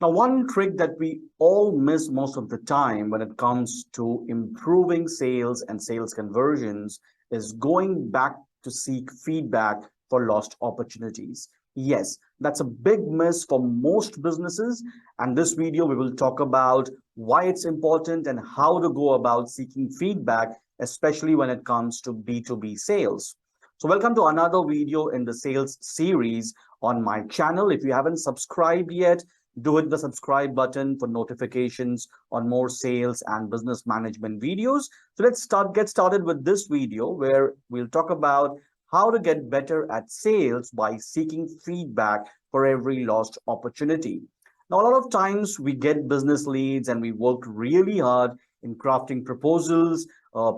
Now, one trick that we all miss most of the time when it comes to improving sales and sales conversions is going back to seek feedback for lost opportunities. Yes, that's a big miss for most businesses. And this video, we will talk about why it's important and how to go about seeking feedback, especially when it comes to B2B sales. So welcome to another video in the sales series on my channel. If you haven't subscribed yet, do hit the subscribe button for notifications on more sales and business management videos. So let's get started with this video where we'll talk about how to get better at sales by seeking feedback for every lost opportunity. Now, a lot of times we get business leads and we work really hard in crafting proposals,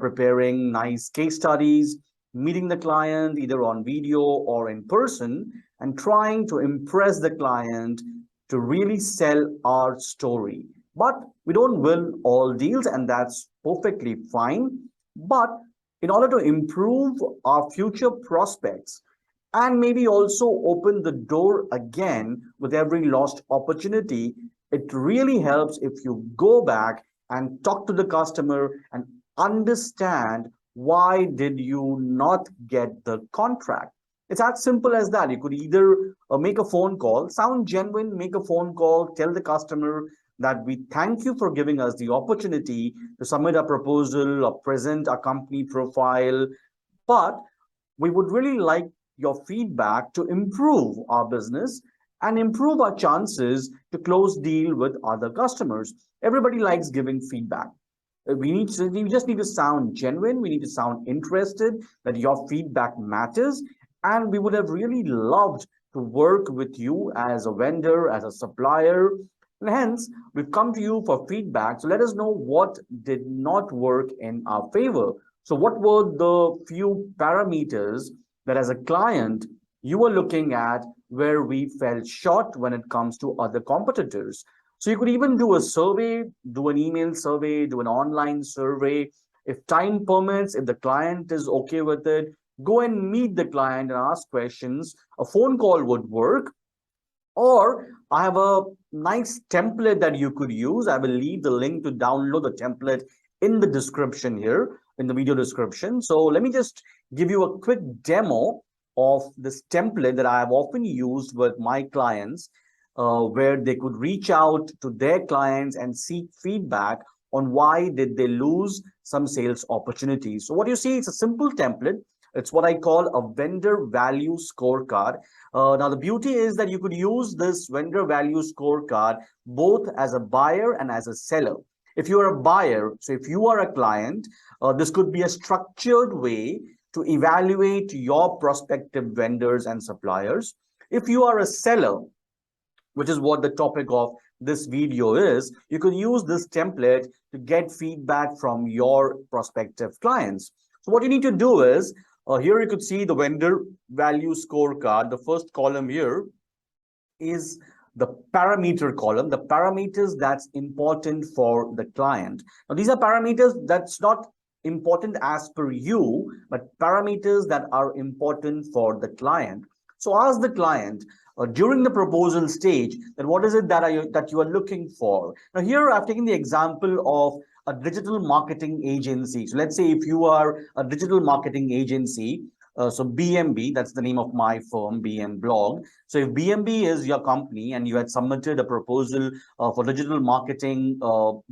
preparing nice case studies, meeting the client either on video or in person, and trying to impress the client to really sell our story. But we don't win all deals, and that's perfectly fine. But in order to improve our future prospects and maybe also open the door again with every lost opportunity, it really helps if you go back and talk to the customer and understand why did you not get the contract. It's as simple as that. You could either make a phone call, sound genuine, make a phone call, tell the customer that we thank you for giving us the opportunity to submit a proposal or present a company profile, but we would really like your feedback to improve our business and improve our chances to close deal with other customers. Everybody likes giving feedback. We just need to sound genuine. We need to sound interested that your feedback matters. And we would have really loved to work with you as a vendor, as a supplier. And hence, we've come to you for feedback. So let us know what did not work in our favor. So what were the few parameters that as a client you were looking at where we fell short when it comes to other competitors? So you could even do a survey, do an email survey, do an online survey. If time permits, if the client is okay with it, go and meet the client and ask questions. A phone call would work. Or I have a nice template that you could use. I will leave the link to download the template in the description here, in the video description. So let me just give you a quick demo of this template that I have often used with my clients, where they could reach out to their clients and seek feedback on why did they lose some sales opportunities. So what you see, it's a simple template. It's what I call a vendor value scorecard. Now, the beauty is that you could use this vendor value scorecard both as a buyer and as a seller. If you are a buyer, so if you are a client, this could be a structured way to evaluate your prospective vendors and suppliers. If you are a seller, which is what the topic of this video is, you could use this template to get feedback from your prospective clients. So what you need to do is, here you could see the vendor value scorecard. The first column here is the parameter column, the parameters that's important for the client. Now, these are parameters that's not important as per you, but parameters that are important for the client. So ask the client during the proposal stage, then what is it that you are looking for? Now, here I've taken the example of a digital marketing agency. So let's say if you are a digital marketing agency, so BMB, that's the name of my firm, BM Blog. So if BMB is your company and you had submitted a proposal for digital marketing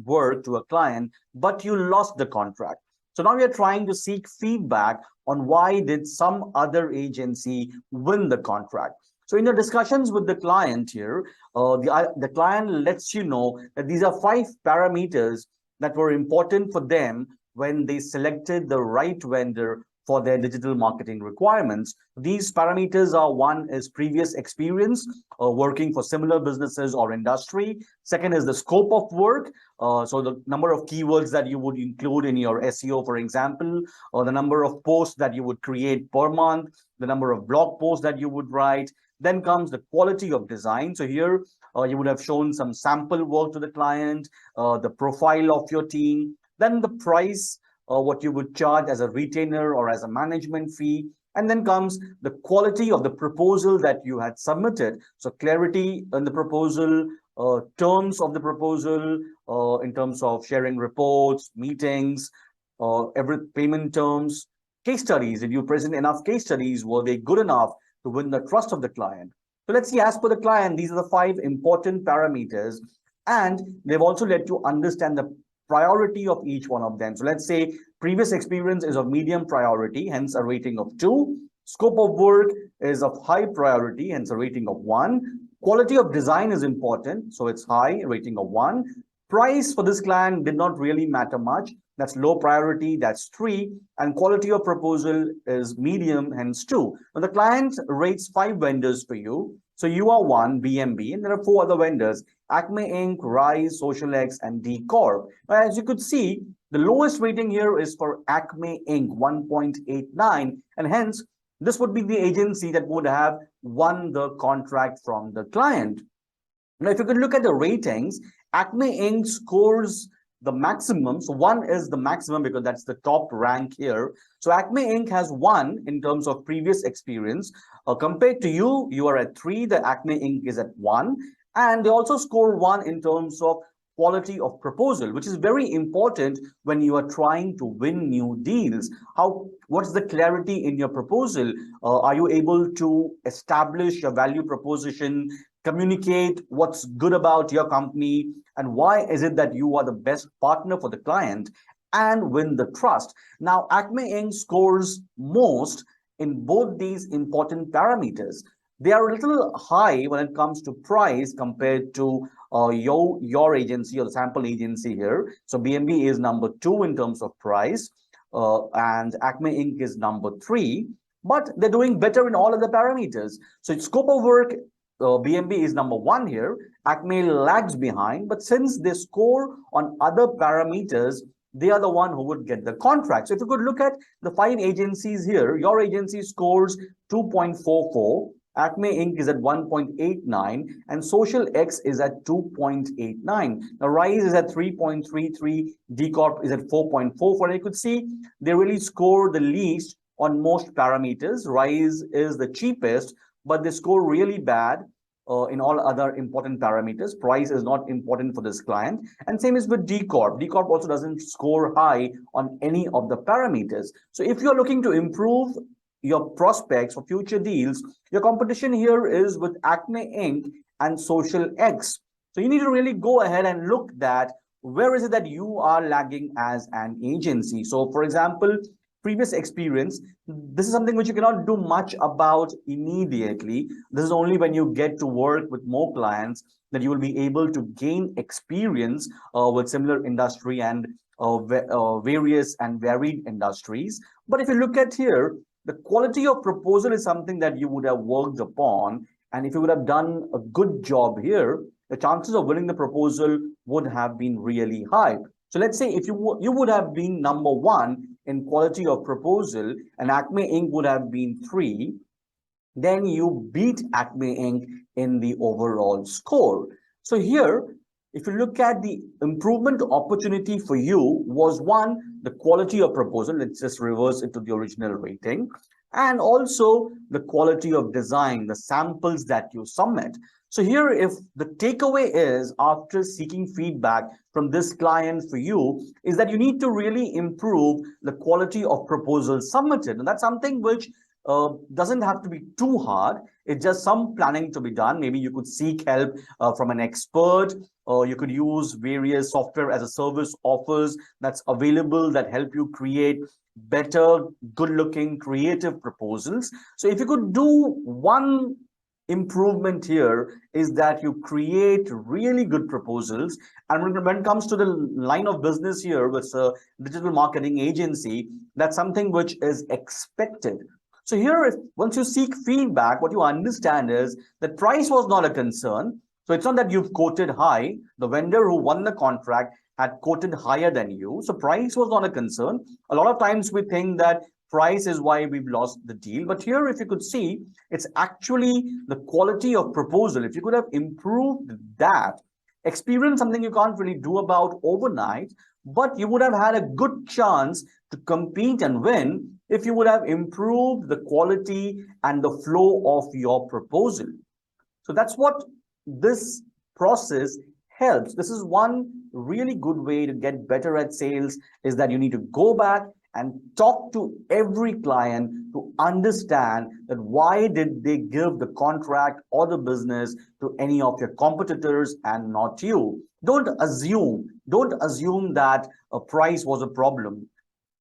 work to a client, but you lost the contract. So now we are trying to seek feedback on why did some other agency win the contract. So in the discussions with the client here, the client lets you know that these are 5 parameters that were important for them when they selected the right vendor for their digital marketing requirements. These parameters are: one is previous experience working for similar businesses or industry. Second is the scope of work. So the number of keywords that you would include in your SEO, for example, or the number of posts that you would create per month, the number of blog posts that you would write. Then comes the quality of design. So here you would have shown some sample work to the client, the profile of your team, then the price, what you would charge as a retainer or as a management fee. And then comes the quality of the proposal that you had submitted. So clarity in the proposal, terms of the proposal, in terms of sharing reports, meetings, every payment terms, case studies. If you present enough case studies, were they good enough to win the trust of the client? So let's see, as per the client, these are the 5 important parameters, and they've also led to understand the priority of each one of them. So let's say previous experience is of medium priority, hence a rating of 2. Scope of work is of high priority, hence a rating of 1. Quality of design is important, so it's high, rating of 1. Price for this client did not really matter much. That's low priority, that's 3. And quality of proposal is medium, hence 2. Now the client rates 5 vendors for you. So you are one, BMB, and there are 4 other vendors: Acme Inc., Rise, Social X, and D Corp. Now, as you could see, the lowest rating here is for Acme Inc., 1.89, and hence this would be the agency that would have won the contract from the client. Now, if you could look at the ratings, Acme Inc. scores the maximum. So 1 is the maximum because that's the top rank here. So Acme Inc. has 1 in terms of previous experience. Compared to you, you are at 3. The Acme Inc. is at 1. And they also score 1 in terms of quality of proposal, which is very important when you are trying to win new deals. What's the clarity in your proposal? Are you able to establish your value proposition, communicate what's good about your company, and why is it that you are the best partner for the client, and win the trust? Now, Acme Inc. scores most in both these important parameters. They are a little high when it comes to price compared to your agency or the sample agency here. So BMB is number 2 in terms of price, and Acme Inc. is number 3, but they're doing better in all of the parameters. So scope of work, BMB is number 1 here. Acme lags behind, but since they score on other parameters, they are the one who would get the contract. So if you could look at the 5 agencies here, your agency scores 2.44. Acme Inc. is at 1.89 and Social X is at 2.89. Now Rise is at 3.33, D Corp is at 4.44. And you could see they really score the least on most parameters. Rise is the cheapest, but they score really bad in all other important parameters. Price is not important for this client. And same is with D Corp. D Corp also doesn't score high on any of the parameters. So if you're looking to improve your prospects for future deals, your competition here is with Acme Inc. and Social X. So you need to really go ahead and look at where is it that you are lagging as an agency. So for example, previous experience, this is something which you cannot do much about immediately. This is only when you get to work with more clients that you will be able to gain experience with similar industry and various and varied industries. But if you look at here, the quality of proposal is something that you would have worked upon. And if you would have done a good job here, the chances of winning the proposal would have been really high. So let's say if you would have been number 1 in quality of proposal and Acme Inc. would have been 3, then you beat Acme Inc. in the overall score. So here, if you look at the improvement opportunity for you was 1, the quality of proposal. Let's just reverse it to the original rating. And also the quality of design, the samples that you submit. So here, if the takeaway is after seeking feedback from this client for you, is that you need to really improve the quality of proposals submitted. And that's something which doesn't have to be too hard. It's just some planning to be done. Maybe you could seek help from an expert, or you could use various software as a service offers that's available that help you create better, good-looking, creative proposals. So if you could do one improvement here is that you create really good proposals. And when it comes to the line of business here with a digital marketing agency, that's something which is expected. So here, once you seek feedback, what you understand is that price was not a concern. So it's not that you've quoted high. The vendor who won the contract had quoted higher than you. So price was not a concern. A lot of times we think that price is why we've lost the deal. But here, if you could see, it's actually the quality of proposal. If you could have improved that, experience something you can't really do about overnight, but you would have had a good chance to compete and win if you would have improved the quality and the flow of your proposal. So that's what this process helps. This is one really good way to get better at sales, is that you need to go back and talk to every client to understand that why did they give the contract or the business to any of your competitors and not you. Don't assume that a price was a problem.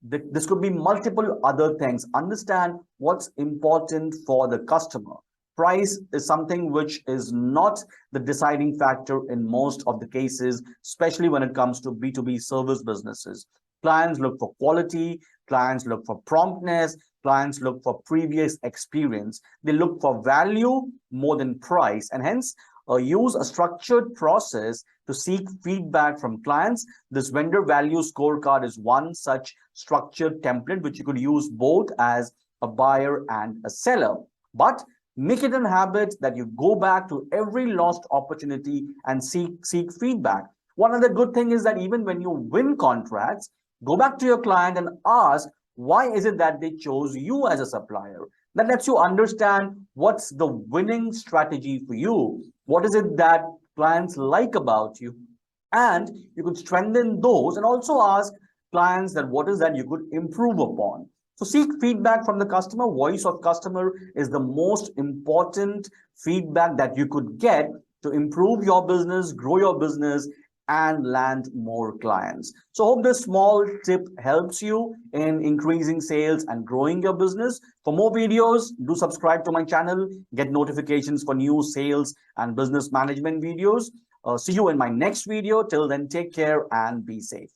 This could be multiple other things. Understand what's important for the customer. Price is something which is not the deciding factor in most of the cases, especially when it comes to B2B service businesses. Clients look for quality, clients look for promptness, clients look for previous experience. They look for value more than price, and hence use a structured process to seek feedback from clients. This vendor value scorecard is one such structured template which you could use both as a buyer and a seller. But make it a habit that you go back to every lost opportunity and seek feedback. One other good thing is that even when you win contracts, go back to your client and ask, why is it that they chose you as a supplier? That lets you understand what's the winning strategy for you. What is it that clients like about you? And you could strengthen those and also ask clients that what is that you could improve upon. So seek feedback from the customer. Voice of customer is the most important feedback that you could get to improve your business, grow your business, and land more clients. So hope this small tip helps you in increasing sales and growing your business. For more videos, do subscribe to my channel, get notifications for new sales and business management videos. See you in my next video. Till then, take care and be safe.